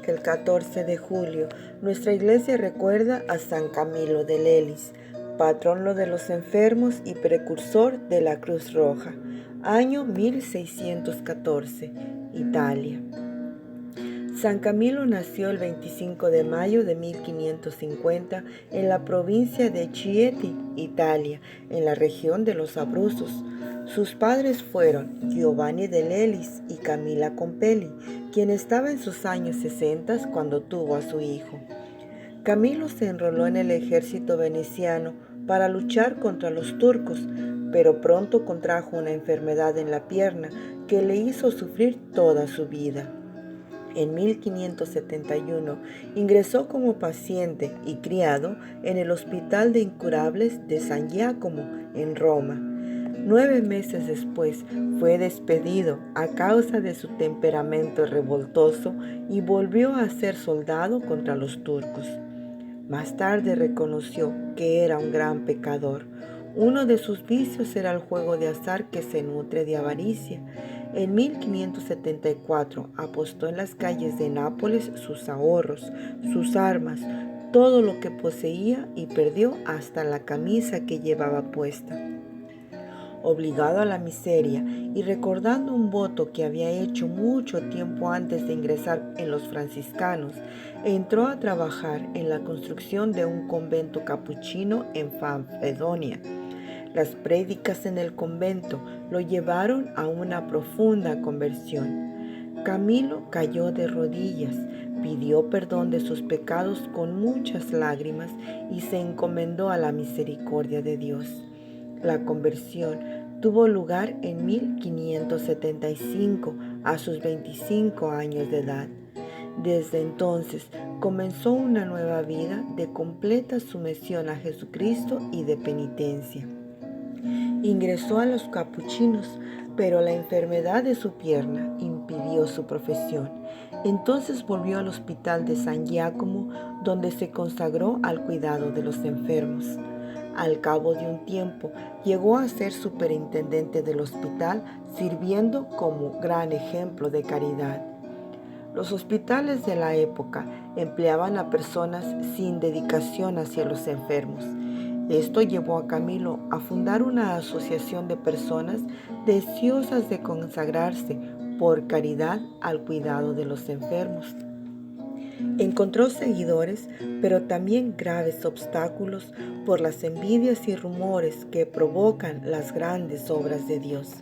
El 14 de julio, nuestra iglesia recuerda a San Camilo de Lelis, patrono de los enfermos y precursor de la Cruz Roja, año 1614, Italia. San Camilo nació el 25 de mayo de 1550 en la provincia de Chieti, Italia, en la región de los Abruzos. Sus padres fueron Giovanni de Lelis y Camila Compelli, quien estaba en sus años 60 cuando tuvo a su hijo. Camilo se enroló en el ejército veneciano para luchar contra los turcos, pero pronto contrajo una enfermedad en la pierna que le hizo sufrir toda su vida. En 1571 ingresó como paciente y criado en el Hospital de Incurables de San Giacomo, en Roma. 9 meses después fue despedido a causa de su temperamento revoltoso y volvió a ser soldado contra los turcos. Más tarde reconoció que era un gran pecador. Uno de sus vicios era el juego de azar que se nutre de avaricia. En 1574 apostó en las calles de Nápoles sus ahorros, sus armas, todo lo que poseía y perdió hasta la camisa que llevaba puesta. Obligado a la miseria y recordando un voto que había hecho mucho tiempo antes de ingresar en los franciscanos, entró a trabajar en la construcción de un convento capuchino en Fanfredonia. Las prédicas en el convento lo llevaron a una profunda conversión. Camilo cayó de rodillas, pidió perdón de sus pecados con muchas lágrimas y se encomendó a la misericordia de Dios. La conversión tuvo lugar en 1575, a sus 25 años de edad. Desde entonces comenzó una nueva vida de completa sumisión a Jesucristo y de penitencia. Ingresó a los capuchinos, pero la enfermedad de su pierna impidió su profesión. Entonces volvió al hospital de San Giacomo, donde se consagró al cuidado de los enfermos. Al cabo de un tiempo, llegó a ser superintendente del hospital, sirviendo como gran ejemplo de caridad. Los hospitales de la época empleaban a personas sin dedicación hacia los enfermos. Esto llevó a Camilo a fundar una asociación de personas deseosas de consagrarse por caridad al cuidado de los enfermos. Encontró seguidores, pero también graves obstáculos por las envidias y rumores que provocan las grandes obras de Dios.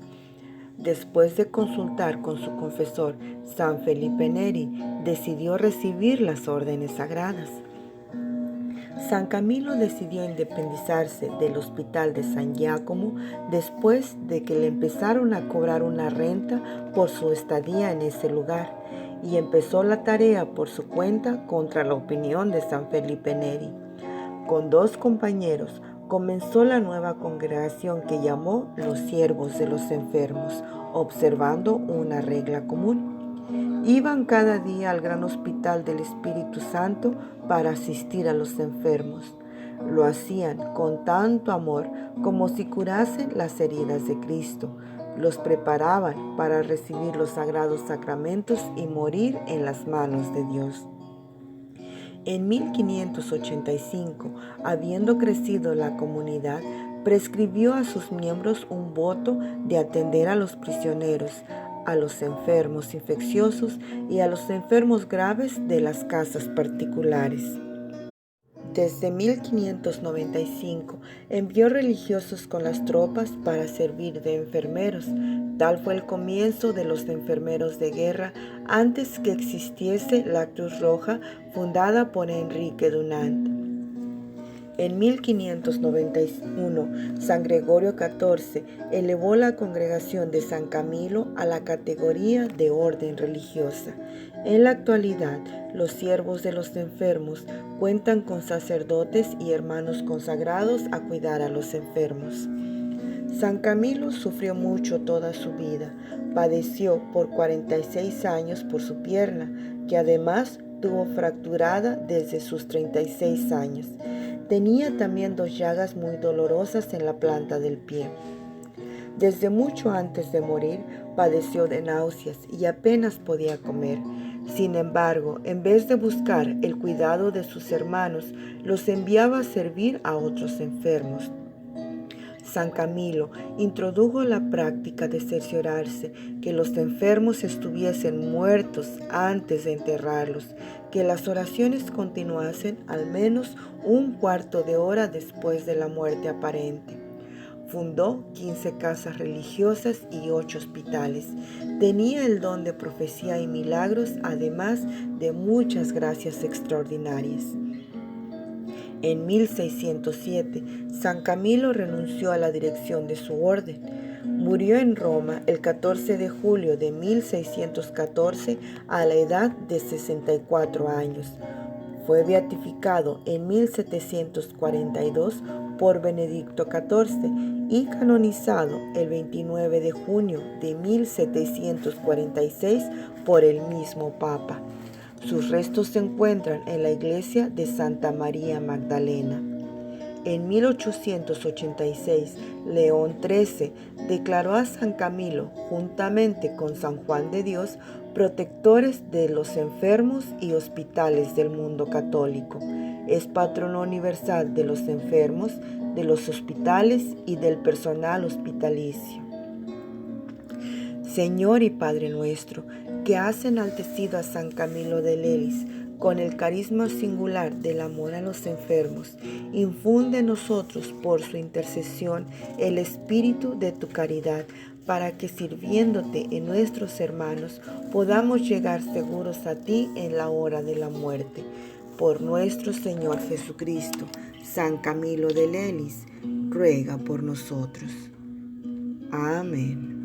Después de consultar con su confesor, San Felipe Neri, decidió recibir las órdenes sagradas. San Camilo decidió independizarse del hospital de San Giacomo después de que le empezaron a cobrar una renta por su estadía en ese lugar, y empezó la tarea por su cuenta contra la opinión de San Felipe Neri. Con 2 compañeros comenzó la nueva congregación que llamó los Siervos de los Enfermos, observando una regla común. Iban cada día al gran hospital del Espíritu Santo para asistir a los enfermos. Lo hacían con tanto amor como si curasen las heridas de Cristo. Los preparaban para recibir los sagrados sacramentos y morir en las manos de Dios. En 1585, habiendo crecido la comunidad, prescribió a sus miembros un voto de atender a los prisioneros, a los enfermos infecciosos y a los enfermos graves de las casas particulares. Desde 1595 envió religiosos con las tropas para servir de enfermeros. Tal fue el comienzo de los enfermeros de guerra antes que existiese la Cruz Roja fundada por Enrique Dunant. En 1591, San Gregorio XIV elevó la congregación de San Camilo a la categoría de orden religiosa. En la actualidad, los siervos de los enfermos cuentan con sacerdotes y hermanos consagrados a cuidar a los enfermos. San Camilo sufrió mucho toda su vida. Padeció por 46 años por su pierna, que además tuvo fracturada desde sus 36 años. Tenía también 2 llagas muy dolorosas en la planta del pie. Desde mucho antes de morir, padeció de náuseas y apenas podía comer. Sin embargo, en vez de buscar el cuidado de sus hermanos, los enviaba a servir a otros enfermos. San Camilo introdujo la práctica de cerciorarse que los enfermos estuviesen muertos antes de enterrarlos, que las oraciones continuasen al menos un cuarto de hora después de la muerte aparente. Fundó 15 casas religiosas y 8 hospitales. Tenía el don de profecía y milagros, además de muchas gracias extraordinarias. En 1607, San Camilo renunció a la dirección de su orden. Murió en Roma el 14 de julio de 1614 a la edad de 64 años. Fue beatificado en 1742 por Benedicto XIV y canonizado el 29 de junio de 1746 por el mismo Papa. Sus restos se encuentran en la iglesia de Santa María Magdalena. En 1886, León XIII declaró a San Camilo, juntamente con San Juan de Dios, protectores de los enfermos y hospitales del mundo católico. Es patrono universal de los enfermos, de los hospitales y del personal hospitalicio. Señor y Padre nuestro, que has enaltecido a San Camilo de Lelis con el carisma singular del amor a los enfermos, infunde en nosotros por su intercesión el espíritu de tu caridad, para que sirviéndote en nuestros hermanos podamos llegar seguros a ti en la hora de la muerte. Por nuestro Señor Jesucristo, San Camilo de Lelis, ruega por nosotros. Amén.